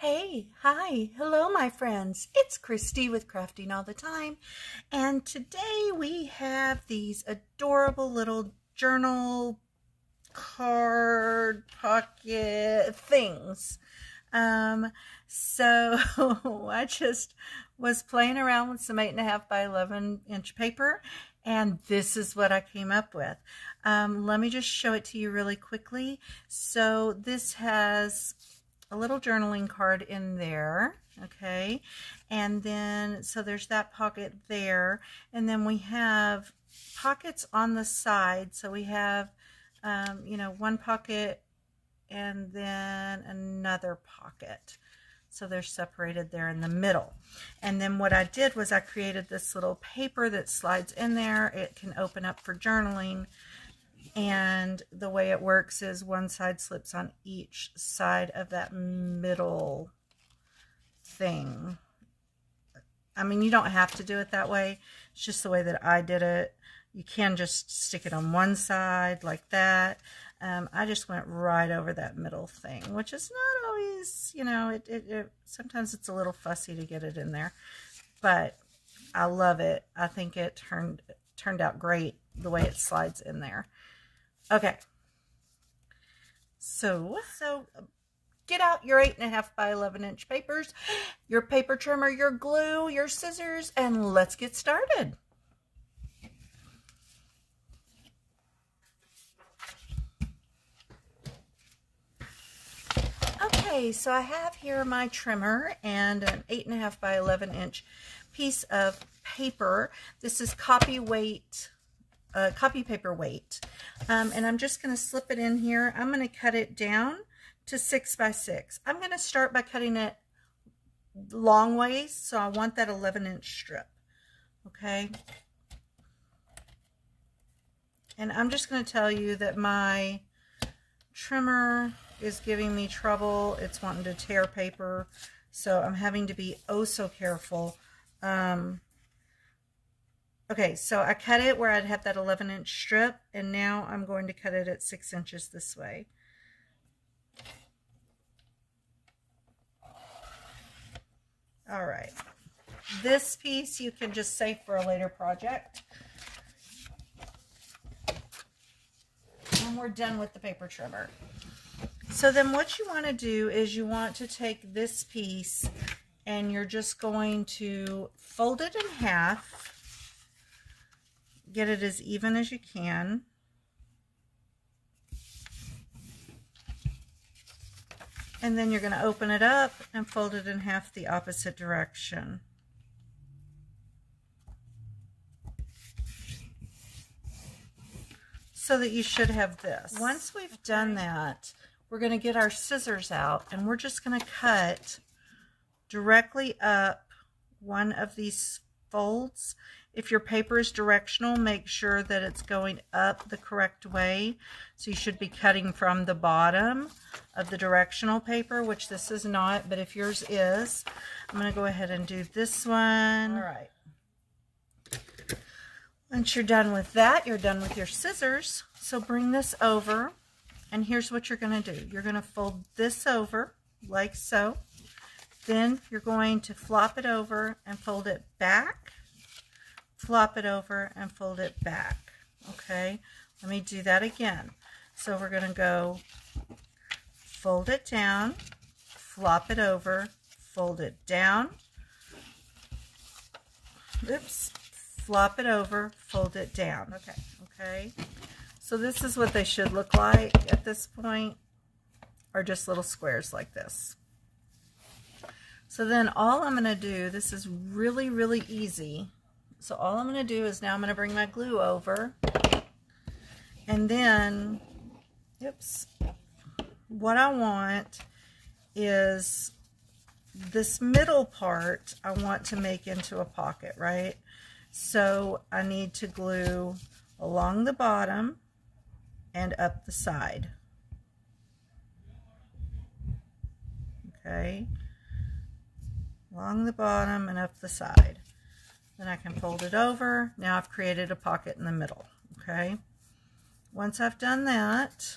Hey, hi, hello my friends. It's Christy with Crafting All the Time, and today we have these adorable little journal card pocket things. So I just was playing around with some 8.5 by 11 inch paper, and this is what I came up with. Let me just show it to you really quickly. So this has a little journaling card in there, okay, and then so there's that pocket there, and then we have pockets on the side. So we have one pocket and then another pocket, so they're separated there in the middle. And then what I did was I created this little paper that slides in there. It can open up for journaling. And the way it works is one side slips on each side of that middle thing. I mean, you don't have to do it that way. It's just the way that I did it. You can just stick it on one side like that. I just went right over that middle thing, which is not always, sometimes it's a little fussy to get it in there. But I love it. I think it turned out great the way it slides in there. Okay, so get out your 8.5 by 11 inch papers, your paper trimmer, your glue, your scissors, and let's get started. Okay, so I have here my trimmer and an 8.5 by 11 inch piece of paper. This is copy paper weight, and I'm just going to slip it in here. I'm going to cut it down to 6 by 6. I'm going to start by cutting it long ways, so I want that 11 inch strip, okay? And I'm just going to tell you that my trimmer is giving me trouble. It's wanting to tear paper, so I'm having to be oh so careful. Okay, so I cut it where I'd have that 11 inch strip, and now I'm going to cut it at 6 inches this way. All right, this piece you can just save for a later project. And we're done with the paper trimmer. So then what you want to do is you want to take this piece and you're just going to fold it in half. Get it as even as you can. And then you're going to open it up and fold it in half the opposite direction. So that you should have this. Once we've done that, we're going to get our scissors out and we're just going to cut directly up one of these folds. If your paper is directional, make sure that it's going up the correct way. So you should be cutting from the bottom of the directional paper, which this is not, but if yours is, I'm going to go ahead and do this one. All right. Once you're done with that, you're done with your scissors. So bring this over, and here's what you're going to do. You're going to fold this over like so. Then you're going to flop it over and fold it back. Flop it over and fold it back. Okay, let me do that again. So we're going to go fold it down, flop it over, fold it down, oops, flop it over, fold it down. Okay, so this is what they should look like at this point, or just little squares like this. So then all I'm going to do, this is really, really easy. So all I'm going to do is now I'm going to bring my glue over, and then, oops, what I want is this middle part I want to make into a pocket, right? So I need to glue along the bottom and up the side. Okay, along the bottom and up the side. Then I can fold it over. Now I've created a pocket in the middle, okay? Once I've done that,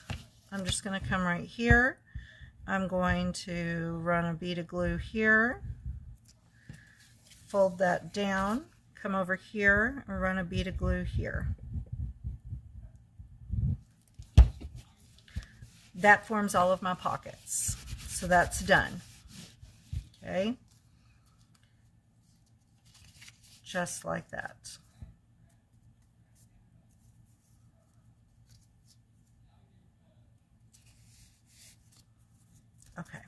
I'm just going to come right here I'm going to run a bead of glue here, fold that down, come over here and run a bead of glue here. That forms all of my pockets. So that's done. Okay. Just like that. Okay.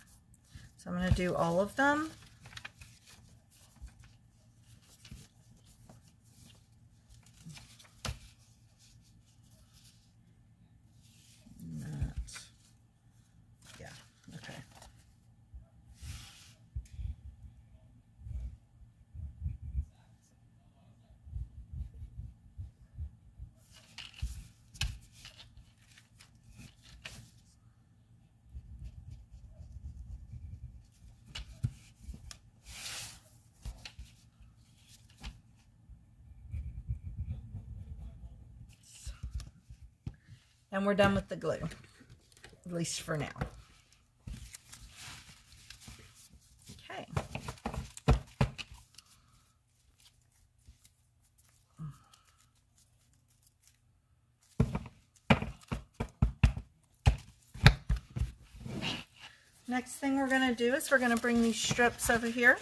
So I'm going to do all of them. And we're done with the glue, at least for now. Okay. Next thing we're going to do is we're going to bring these strips over here.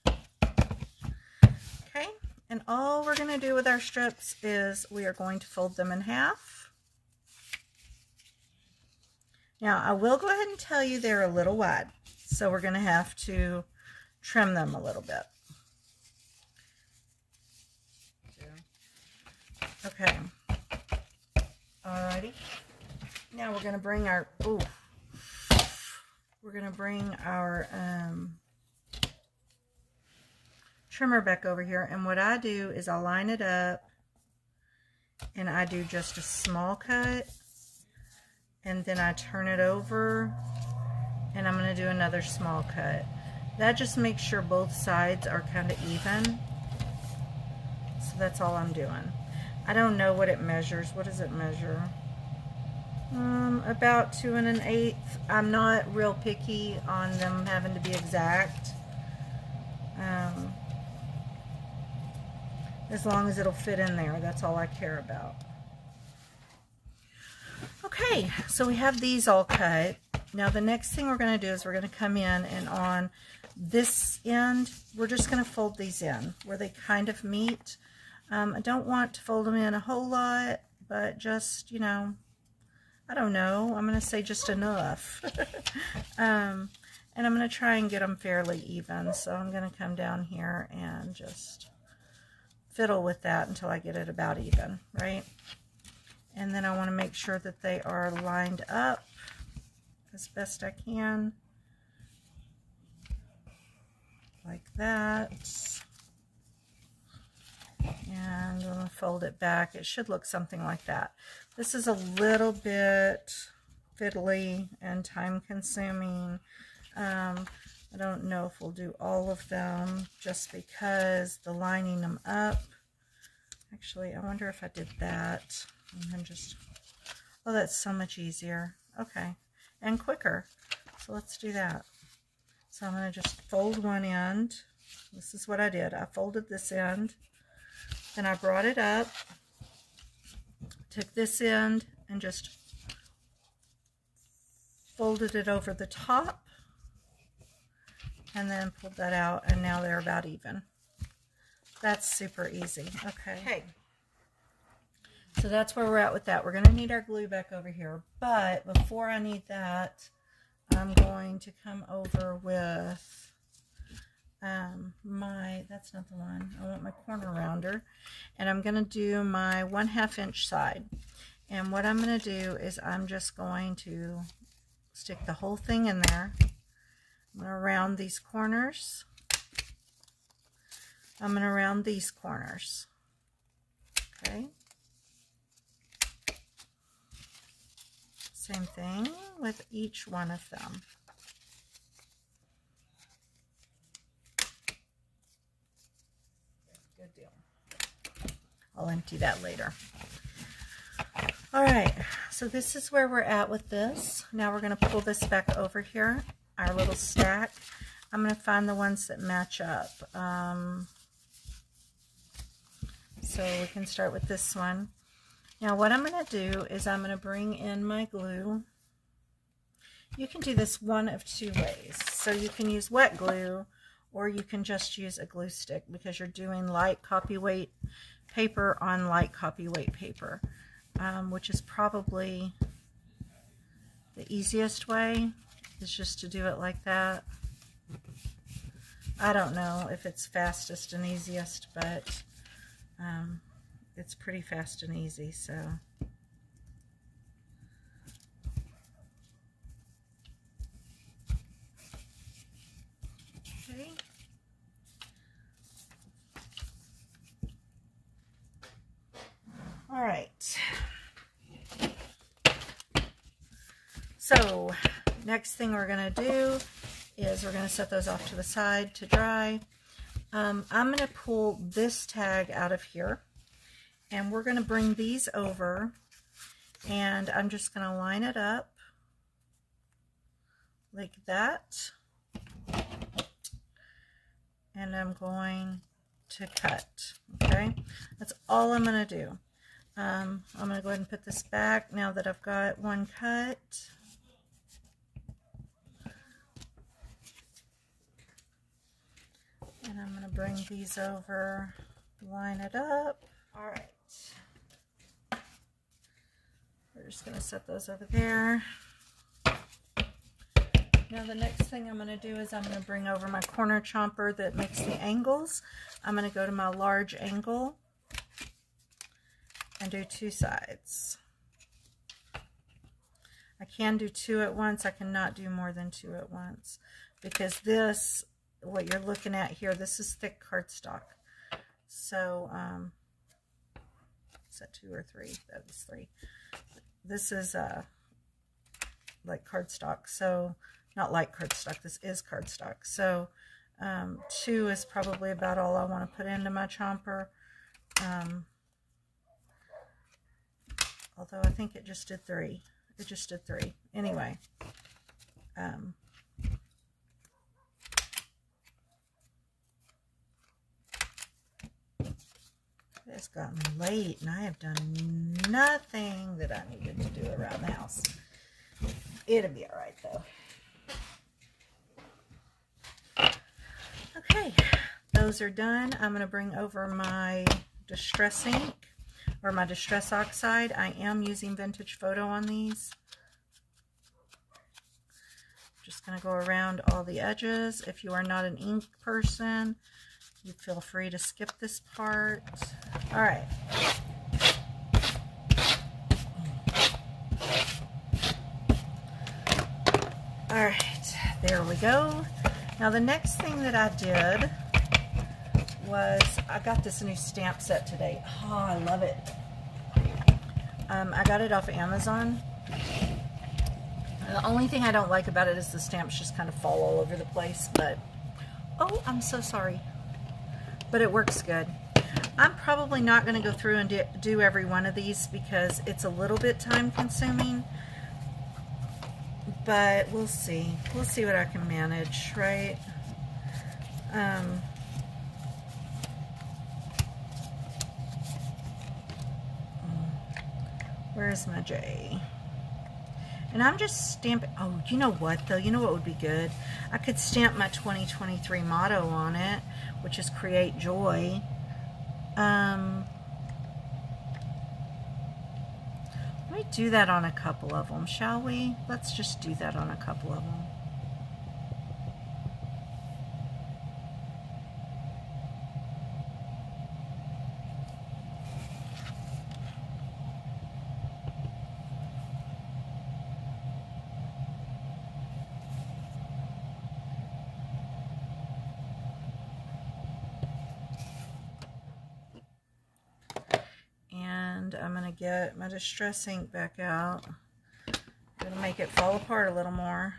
Okay, and all we're going to do with our strips is we are going to fold them in half. Now, I will go ahead and tell you they're a little wide, so we're going to have to trim them a little bit. Okay. Alrighty. Now we're going to bring our, trimmer back over here, and what I do is I line it up and I do just a small cut. And then I turn it over and I'm going to do another small cut. That just makes sure both sides are kind of even. So that's all I'm doing. I don't know what it measures. What does it measure? About 2 1/8. I'm not real picky on them having to be exact. As long as it'll fit in there, that's all I care about. Okay, so we have these all cut. Now the next thing we're going to do is we're going to come in, and on this end, we're just going to fold these in where they kind of meet. I don't want to fold them in a whole lot, but just, you know, I don't know. I'm going to say just enough. And I'm going to try and get them fairly even. So I'm going to come down here and just fiddle with that until I get it about even, right? And then I want to make sure that they are lined up as best I can. Like that. And I'm going to fold it back. It should look something like that. This is a little bit fiddly and time consuming. I don't know if we'll do all of them just because the lining them up. Actually, I wonder if I did that. And then just, oh, that's so much easier. Okay, and quicker. So let's do that. So I'm going to just fold one end. This is what I did. I folded this end. Then I brought it up, took this end, and just folded it over the top. And then pulled that out, and now they're about even. That's super easy. Okay. So that's where we're at with that. We're going to need our glue back over here. But before I need that, I'm going to come over with that's not the one. I want my corner rounder. And I'm going to do my 1/2 inch side. And what I'm going to do is I'm just going to stick the whole thing in there. I'm going to round these corners. I'm going to round these corners. Okay. Same thing with each one of them. Good deal. I'll empty that later. All right, So this is where we're at with this. Now we're going to pull this back over here, our little stack. I'm going to find the ones that match up. So we can start with this one. Now what I'm going to do is I'm going to bring in my glue. You can do this one of two ways. So you can use wet glue, or you can just use a glue stick, because you're doing light copy weight paper on light copy weight paper, which is probably the easiest way, is just to do it like that. I don't know if it's fastest and easiest, but it's pretty fast and easy. So okay. All right. So next thing we're going to do is we're going to set those off to the side to dry. I'm going to pull this tag out of here, and we're going to bring these over, and I'm just going to line it up like that, and I'm going to cut. Okay, that's all I'm going to do. I'm going to go ahead and put this back now that I've got one cut. And I'm going to bring these over, line it up. All right. We're just going to set those over there. Now the next thing I'm going to do is I'm going to bring over my corner chomper that makes the angles. I'm going to go to my large angle and do two sides. I can do two at once. I cannot do more than two at once, because this, what you're looking at here, this is thick cardstock. So, is that two or three? That was three. This is like cardstock. So, not like cardstock. This is cardstock. So, two is probably about all I want to put into my chomper. Although I think it just did three. It just did three. Anyway. It's gotten late and I have done nothing that I needed to do around the house. It'll be all right though. Okay, those are done. I'm going to bring over my Distress ink, or my Distress Oxide. I am using Vintage Photo on these. Just going to go around all the edges. If you are not an ink person, you feel free to skip this part. All right. All right, there we go. Now the next thing that I did was, I got this new stamp set today. Oh, I love it. I got it off of Amazon. The only thing I don't like about it is the stamps just kind of fall all over the place, but, oh, I'm so sorry. But it works good. I'm probably not going to go through and do every one of these because it's a little bit time consuming, but we'll see. We'll see what I can manage, right? Where's my J? And I'm just stamping. Oh, you know what though? You know what would be good? I could stamp my 2023 motto on it, which is Create Joy. Let me do that on a couple of them, shall we? Let's just do that on a couple of them. I'm going to get my Distress ink back out. I'm going to make it fall apart a little more.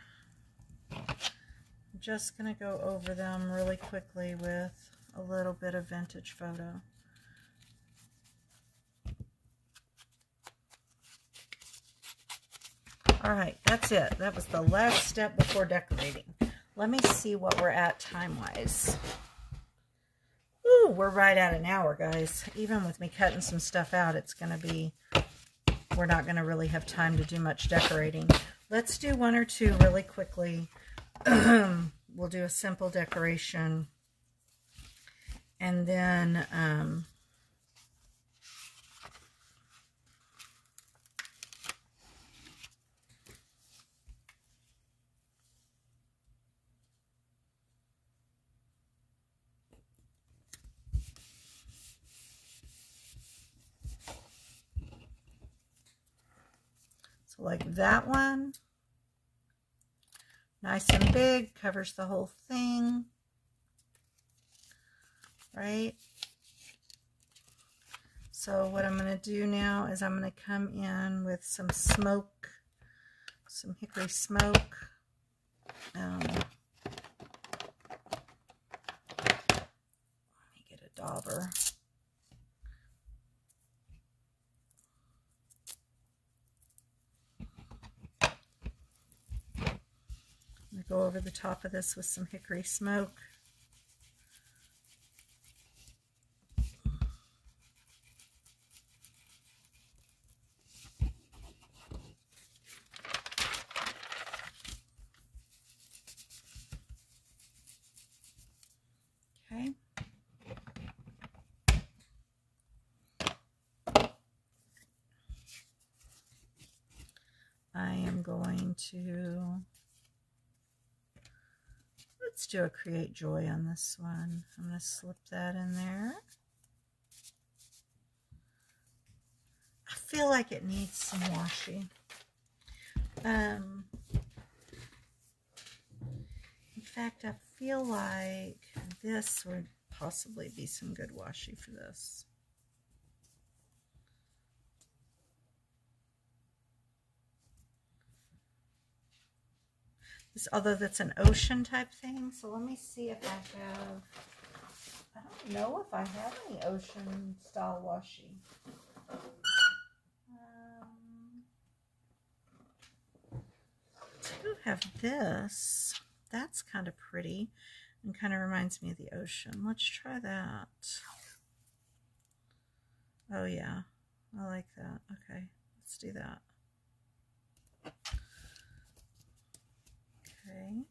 I'm just going to go over them really quickly with a little bit of Vintage Photo. All right, that's it. That was the last step before decorating. Let me see what we're at time-wise. Ooh, we're right at an hour, guys. Even with me cutting some stuff out, it's going to be, we're not going to really have time to do much decorating. Let's do one or two really quickly. We'll do a simple decoration. And then, so like that one, nice and big, covers the whole thing, right? So what I'm going to do now is I'm going to come in with some smoke, some hickory smoke. Let me get a dauber. I'm going to go over the top of this with some hickory smoke. Okay. I am going to, let's do a Create Joy on this one. I'm going to slip that in there. I feel like it needs some washi. In fact, I feel like this would possibly be some good washi for this. Although that's an ocean type thing, so let me see if I have, I don't know if I have any ocean style washi. I do have this. That's kind of pretty and kind of reminds me of the ocean. Let's try that. Oh yeah, I like that. Okay, let's do that. Okay.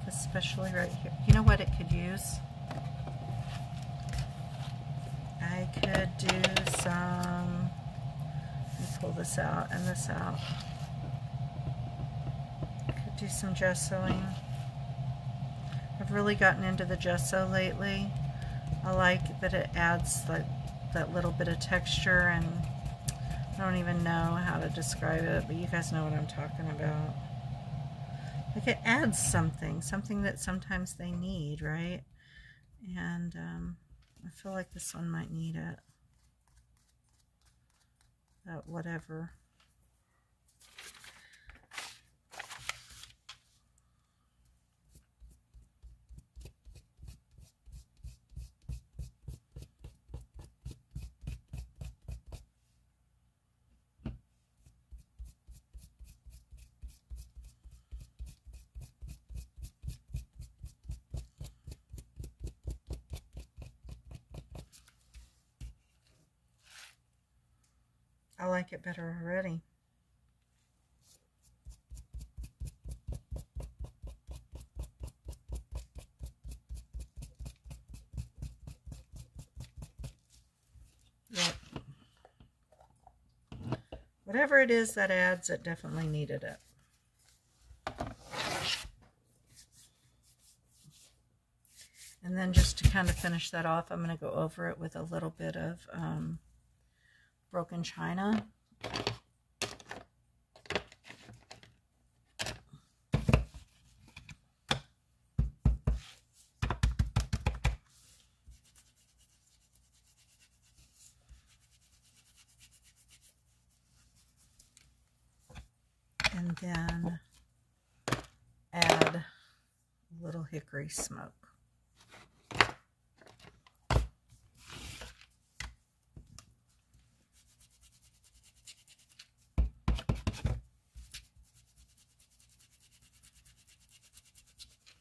Especially right here. You know what it could use? I could do some, let me pull this out and this out. I could do some gessoing. really gotten into the gesso lately. I like that it adds that little bit of texture, and I don't even know how to describe it, but you guys know what I'm talking about. Like, it adds something that sometimes they need, right? And I feel like this one might need it. That whatever. I like it better already. Yep. Whatever it is that adds, it definitely needed it. And then just to kind of finish that off, I'm going to go over it with a little bit of broken china. And then add a little hickory smoke.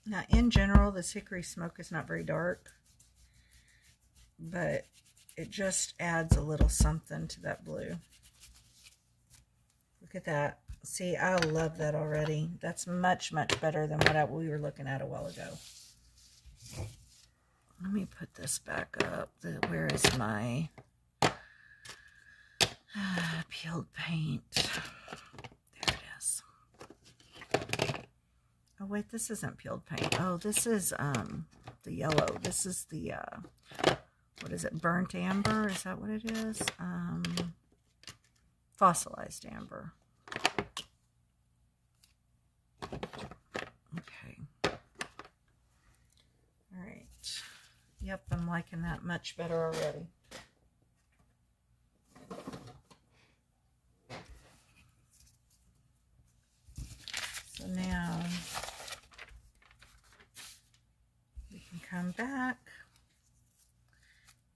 Now, in general, this hickory smoke is not very dark, but it just adds a little something to that blue. Look at that. See, I love that already. That's much, much better than what we were looking at a while ago. Let me put this back up. Where is my peeled paint? There it is. Oh, wait, this isn't peeled paint. Oh, this is the yellow. This is the, what is it, burnt amber? Is that what it is? Fossilized amber. Okay. All right. Yep, I'm liking that much better already. So now we can come back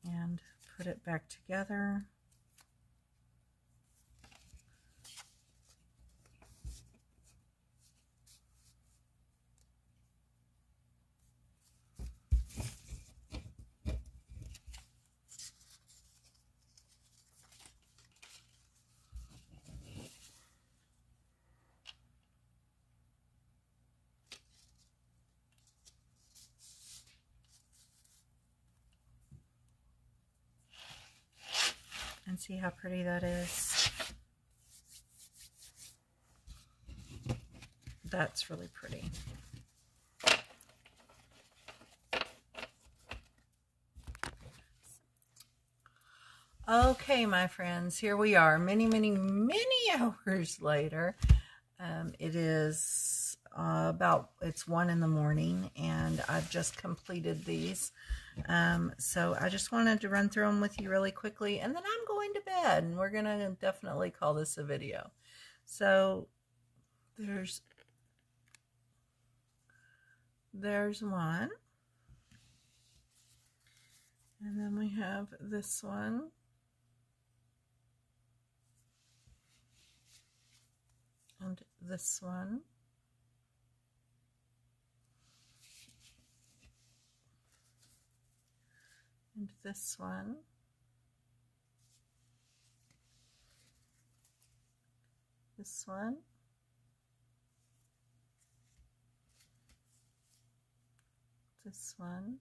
and put it back together. And see how pretty that is. That's really pretty. Okay, my friends, here we are, many, many, many hours later. It is it's 1 in the morning, and I've just completed these. So I just wanted to run through them with you really quickly, and then I'm going to bed, and we're going to definitely call this a video. So there's one, and then we have this one, and this one, and this one, this one, this one,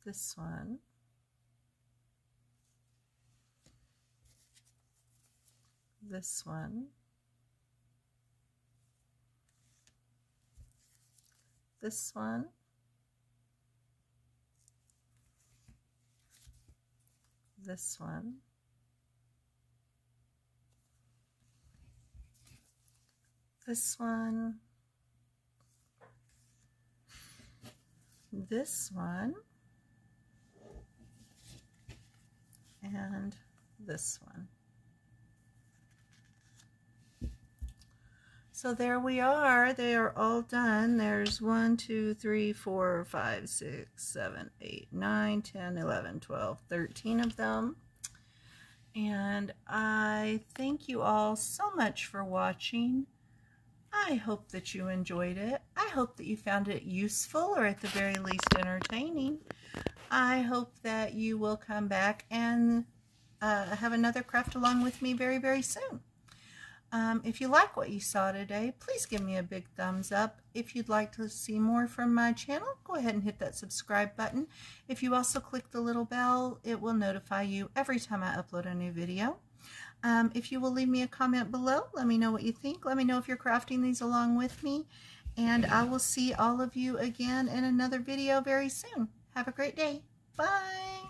this one, this one, this one, this one, this one, this one, and this one. So there we are. They are all done. There's 1, 2, 3, 4, 5, 6, 7, 8, 9, 10, 11, 12, 13 of them. And I thank you all so much for watching. I hope that you enjoyed it. I hope that you found it useful, or at the very least entertaining. I hope that you will come back and have another craft along with me very, very soon. If you like what you saw today, please give me a big thumbs up. If you'd like to see more from my channel, go ahead and hit that subscribe button. If you also click the little bell, it will notify you every time I upload a new video. If you will leave me a comment below, let me know what you think. Let me know if you're crafting these along with me. And I will see all of you again in another video very soon. Have a great day. Bye.